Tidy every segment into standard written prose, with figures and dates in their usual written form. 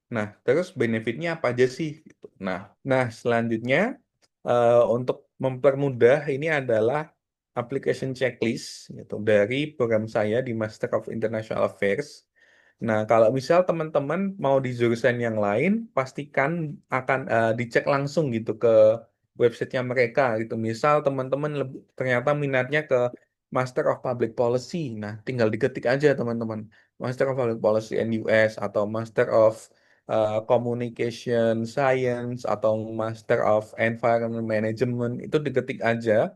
Nah, terus benefitnya apa aja sih? Gitu. Nah, selanjutnya untuk mempermudah ini adalah application checklist gitu dari program saya di Master of International Affairs. Nah, kalau misal teman-teman mau di jurusan yang lain, pastikan akan dicek langsung gitu ke websitenya mereka gitu. Misal teman-teman ternyata minatnya ke Master of Public Policy. Nah, tinggal diketik aja teman-teman. Master of Public Policy and US atau Master of Communication Science atau Master of Environment Management itu diketik aja.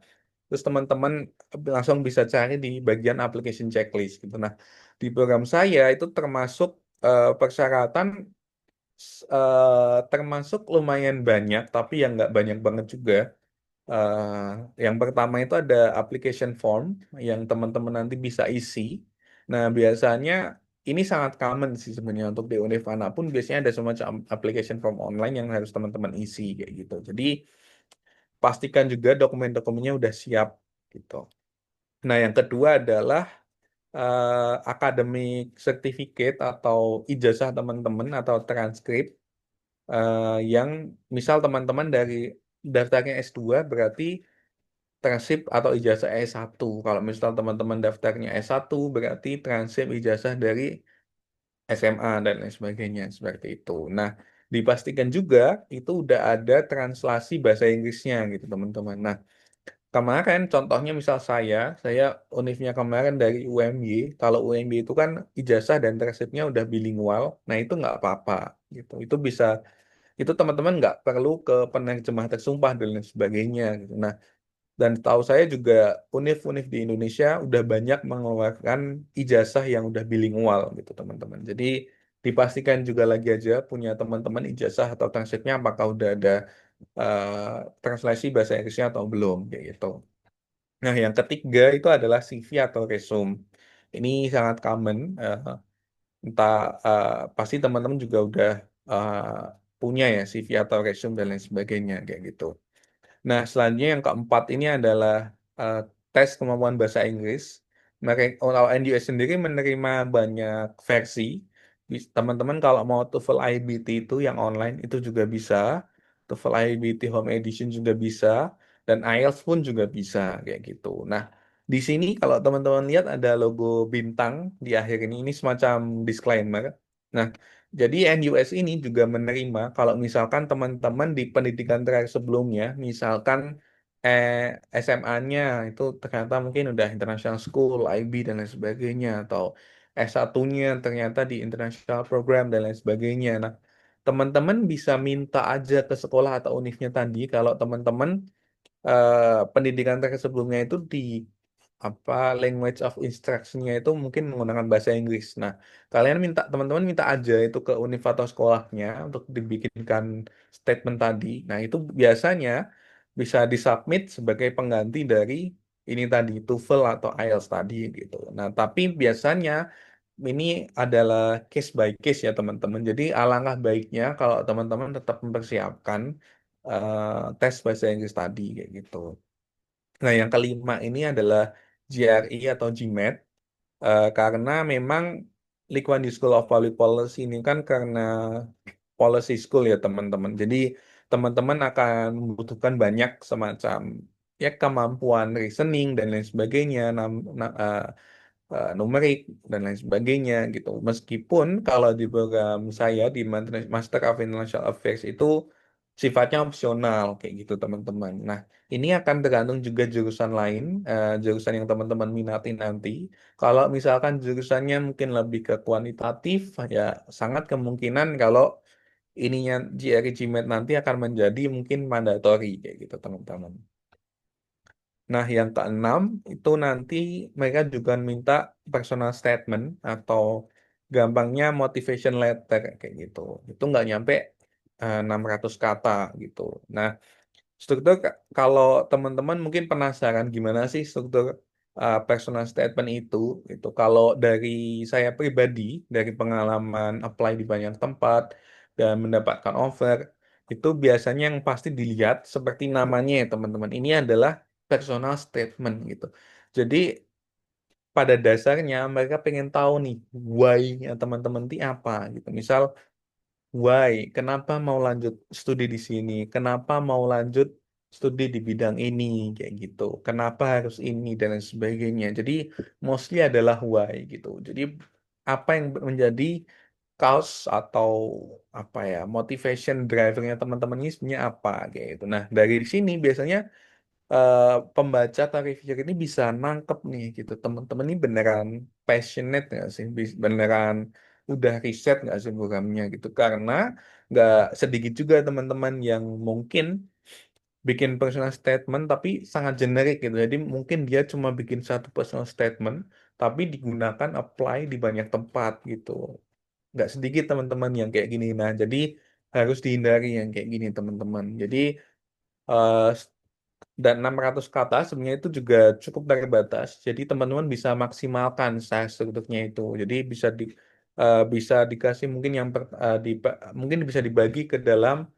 Terus teman-teman langsung bisa cari di bagian application checklist gitu. Nah, di program saya itu termasuk persyaratan termasuk lumayan banyak, tapi yang nggak banyak banget juga. Yang pertama itu ada application form yang teman-teman nanti bisa isi. Nah, biasanya ini sangat common sih sebenarnya untuk di univ manapun biasanya ada semacam application form online yang harus teman-teman isi kayak gitu. Jadi pastikan juga dokumen-dokumennya udah siap gitu. Nah, yang kedua adalah academic certificate atau ijazah teman-teman atau transkrip yang misal teman-teman dari daftarnya S2 berarti transkrip atau ijazah S1. Kalau misal teman-teman daftarnya S1 berarti transkrip ijazah dari SMA dan lain sebagainya seperti itu. Nah, dipastikan juga itu udah ada translasi bahasa Inggrisnya gitu teman-teman. Nah, kemarin contohnya misal saya univnya kemarin dari UMY. Kalau UMY itu kan ijazah dan transkripnya udah bilingual, nah itu nggak apa-apa gitu. Itu teman-teman nggak perlu ke penerjemah tersumpah dan lain sebagainya gitu. Nah, dan tahu saya juga univ-univ di Indonesia udah banyak mengeluarkan ijazah yang udah bilingual gitu teman-teman. Jadi dipastikan juga lagi aja punya teman-teman ijazah atau transkripnya apakah udah ada translasi bahasa Inggrisnya atau belum kayak gitu. Nah, yang ketiga itu adalah CV atau resume. Ini sangat common. Entah pasti teman-teman juga udah eh, punya ya CV atau resume dan lain sebagainya kayak gitu. Nah, selanjutnya yang keempat ini adalah eh, tes kemampuan bahasa Inggris. Mereka kalau NUS sendiri menerima banyak versi. Teman-teman kalau mau TOEFL IBT itu yang online itu juga bisa. TOEFL IBT Home Edition juga bisa. Dan IELTS pun juga bisa kayak gitu. Nah, di sini kalau teman-teman lihat ada logo bintang di akhir ini semacam disclaimer. Nah, jadi NUS ini juga menerima kalau misalkan teman-teman di pendidikan terakhir sebelumnya, misalkan SMA-nya itu ternyata mungkin udah international school, IB dan lain sebagainya, atau S1-nya ternyata di international program dan lain sebagainya. Nah, teman-teman bisa minta aja ke sekolah atau univnya tadi kalau teman-teman pendidikan terakhir sebelumnya itu di apa language of instruction-nya itu mungkin menggunakan bahasa Inggris. Nah, kalian minta teman-teman minta aja itu ke univ atau sekolahnya untuk dibikinkan statement tadi. Nah, itu biasanya bisa disubmit sebagai pengganti dari ini tadi TOEFL atau IELTS tadi gitu. Nah, tapi biasanya ini adalah case by case ya teman-teman. Jadi alangkah baiknya kalau teman-teman tetap mempersiapkan tes bahasa Inggris tadi kayak gitu. Nah, yang kelima ini adalah GRE atau GMAT. Karena memang Lee Kuan Yew School of Public Policy ini kan karena policy school ya teman-teman. Jadi teman-teman akan membutuhkan banyak semacam ya kemampuan reasoning dan lain sebagainya, numerik dan lain sebagainya gitu. Meskipun kalau di program saya di Master of International Affairs itu sifatnya opsional kayak gitu teman-teman. Nah, ini akan tergantung juga jurusan lain, jurusan yang teman-teman minati nanti. Kalau misalkan jurusannya mungkin lebih ke kuantitatif, ya sangat kemungkinan kalau ininya GRE GMAT nanti akan menjadi mungkin mandatory kayak gitu teman-teman. Nah, yang keenam itu nanti mereka juga minta personal statement atau gampangnya motivation letter kayak gitu. Itu nggak nyampe 600 kata gitu. Nah, struktur kalau teman-teman mungkin penasaran gimana sih struktur personal statement itu kalau dari saya pribadi dari pengalaman apply di banyak tempat dan mendapatkan offer itu biasanya yang pasti dilihat seperti namanya ya teman-teman. Ini adalah personal statement gitu. Jadi pada dasarnya mereka pengen tahu nih why-nya teman-teman itu apa gitu. Misal why, kenapa mau lanjut studi di sini, kenapa mau lanjut studi di bidang ini, kayak gitu, kenapa harus ini dan lain sebagainya. Jadi mostly adalah why gitu. Jadi apa yang menjadi cause atau apa ya motivation drivernya teman-teman ini sebenarnya apa kayak gitu. Nah dari sini biasanya eh, pembaca atau reviewer ini bisa nangkep nih gitu teman-teman ini beneran passionate nggak sih beneran udah riset nggak sih programnya gitu karena nggak sedikit juga teman-teman yang mungkin bikin personal statement tapi sangat generik gitu jadi mungkin dia cuma bikin satu personal statement tapi digunakan apply di banyak tempat gitu nggak sedikit teman-teman yang kayak gini nah jadi harus dihindari yang kayak gini teman-teman jadi eh, dan 600 kata sebenarnya itu juga cukup terbatas. Jadi teman-teman bisa maksimalkan saya strukturnya itu. Jadi bisa dikasih mungkin mungkin bisa dibagi ke dalam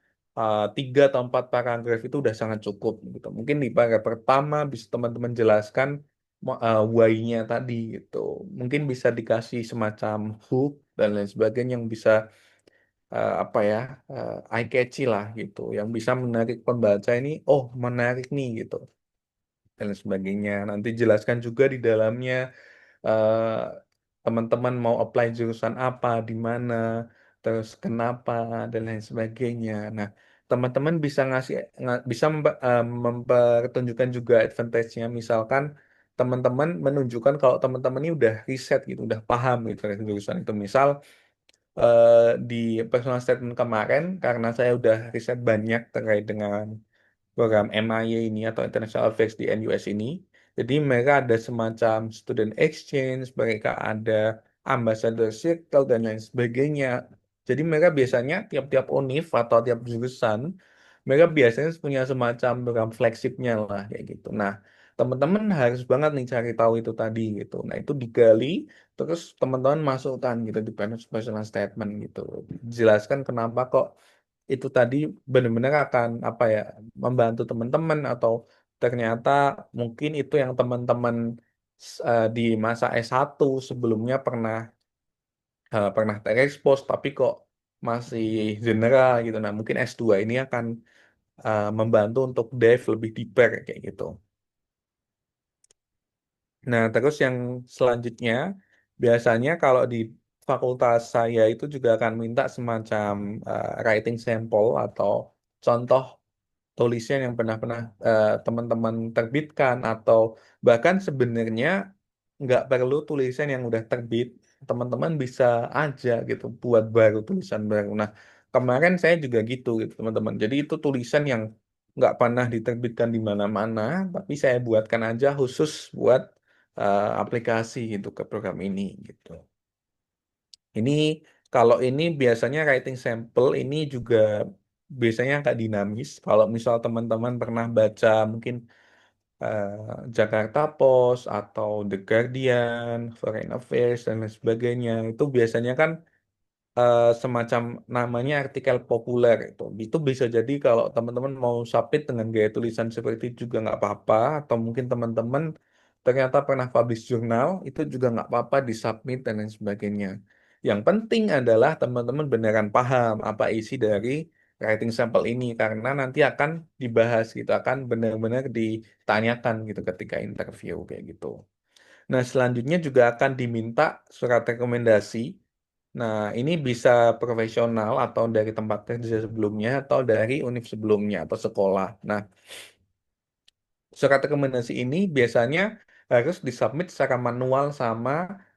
3 atau 4 paragraf itu udah sangat cukup gitu. Mungkin di paragraf pertama bisa teman-teman jelaskan why-nya tadi gitu. Mungkin bisa dikasih semacam hook dan lain sebagainya yang bisa apa ya eye catchy lah gitu yang bisa menarik pembaca ini oh menarik nih gitu dan lain sebagainya nanti jelaskan juga di dalamnya eh, teman-teman mau apply jurusan apa di mana terus kenapa dan lain sebagainya nah teman-teman bisa bisa mempertunjukkan juga advantage-nya misalkan teman-teman menunjukkan kalau teman-teman ini udah riset gitu udah paham gitu dari jurusan itu misal eh, di personal statement kemarin karena saya udah riset banyak terkait dengan program MIA ini atau International Affairs di NUS ini. Jadi mereka ada semacam student exchange, mereka ada ambassador circle dan lain sebagainya. Jadi mereka biasanya tiap-tiap univ atau tiap jurusan mereka biasanya punya semacam program flagshipnya lah kayak gitu. Nah, teman-teman harus banget nih cari tahu itu tadi gitu. Nah, itu digali terus teman-teman masukkan gitu di personal statement gitu. Jelaskan kenapa kok itu tadi benar-benar akan apa ya membantu teman-teman atau ternyata mungkin itu yang teman-teman di masa S1 sebelumnya pernah terekspos tapi kok masih general gitu. Nah, mungkin S2 ini akan membantu untuk dive lebih deeper kayak gitu. Nah, terus yang selanjutnya, biasanya kalau di fakultas saya itu juga akan minta semacam writing sample atau contoh tulisan yang pernah-pernah teman-teman terbitkan atau bahkan sebenarnya nggak perlu tulisan yang udah terbit, teman-teman bisa aja gitu buat baru tulisan baru. Nah, kemarin saya juga gitu teman-teman. Jadi itu tulisan yang nggak pernah diterbitkan di mana-mana, tapi saya buatkan aja khusus buat aplikasi gitu ke program ini gitu. Ini kalau ini biasanya writing sample ini juga biasanya agak dinamis. Kalau misal teman-teman pernah baca mungkin eh, Jakarta Post atau The Guardian, Foreign Affairs dan lain sebagainya, itu biasanya kan semacam namanya artikel populer itu bisa jadi kalau teman-teman mau submit dengan gaya tulisan seperti itu juga nggak apa-apa atau mungkin teman-teman ternyata pernah publish jurnal itu juga nggak apa-apa disubmit dan lain sebagainya yang penting adalah teman-teman beneran paham apa isi dari writing sample ini karena nanti akan dibahas gitu akan benar-benar ditanyakan gitu ketika interview kayak gitu. Nah, selanjutnya juga akan diminta surat rekomendasi. Nah, ini bisa profesional atau dari tempat kerja sebelumnya atau dari univ sebelumnya atau sekolah. Nah, surat rekomendasi ini biasanya harus disubmit secara manual sama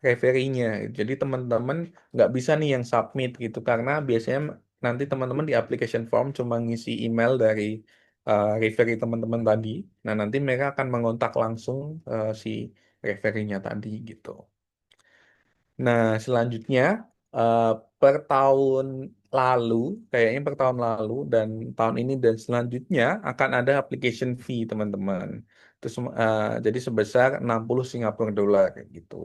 referee-nya. Jadi teman-teman nggak bisa nih yang submit gitu karena biasanya nanti teman-teman di application form cuma ngisi email dari referee teman-teman tadi. Nah, nanti mereka akan mengontak langsung si referee-nya tadi gitu. Nah, selanjutnya eh, per tahun lalu, kayaknya per tahun lalu dan tahun ini dan selanjutnya akan ada application fee, teman-teman. Terus jadi sebesar 60 Singapura dolar kayak gitu.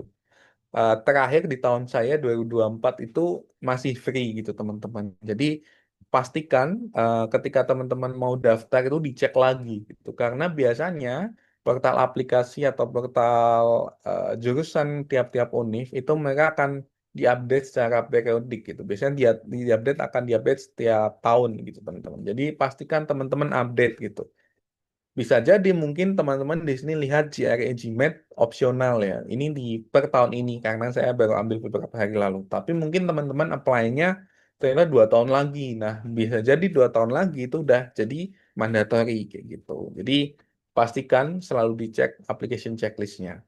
Terakhir di tahun saya 2024 itu masih free gitu, teman-teman. Jadi pastikan ketika teman-teman mau daftar itu dicek lagi gitu. Karena biasanya portal aplikasi atau portal jurusan tiap-tiap univ itu mereka akan diupdate secara periodik gitu. Biasanya diupdate akan diupdate setiap tahun gitu teman-teman. Jadi pastikan teman-teman update gitu. Bisa jadi mungkin teman-teman di sini lihat GRE GMAT opsional ya. Ini di per tahun ini karena saya baru ambil beberapa hari lalu. Tapi mungkin teman-teman apply-nya ternyata 2 tahun lagi. Nah, bisa jadi 2 tahun lagi itu udah jadi mandatory kayak gitu. Jadi pastikan selalu dicek application checklist-nya.